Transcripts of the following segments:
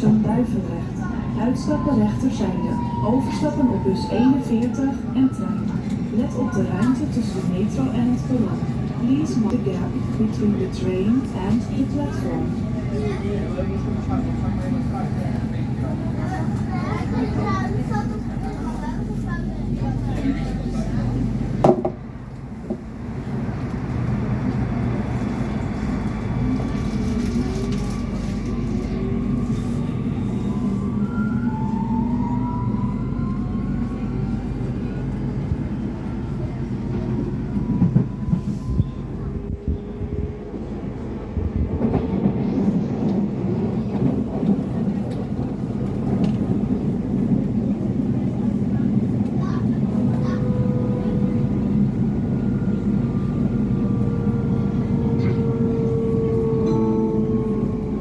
Station Duivendrecht. Uitstappen rechterzijde. Overstappen op bus 41 en trein. Let op de ruimte tussen de metro en het perron. Please mind the gap between the train and the platform.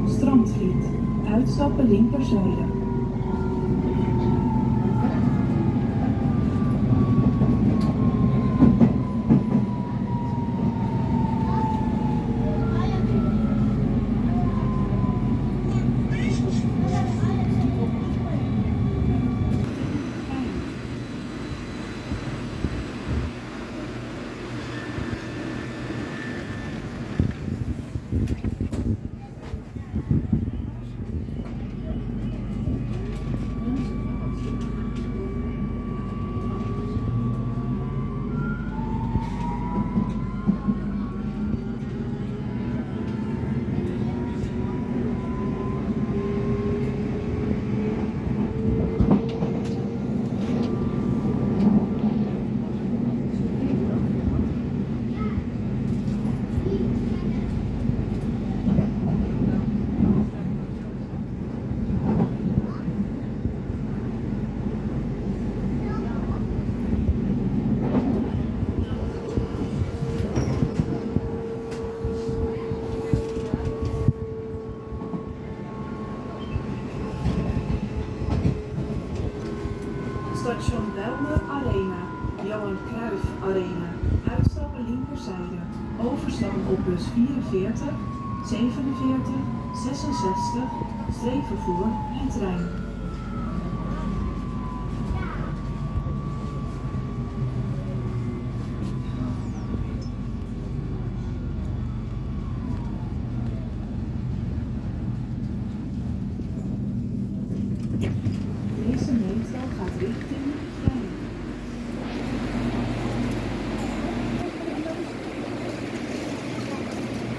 Strandvliet. Uitstappen linkerzijde. Station Bijlmer Arena, Johan Cruijff Arena. Uitstappen linkerzijde. Overstappen op bus 44, 47, 66, streekvervoer en trein. Deze metro gaat richting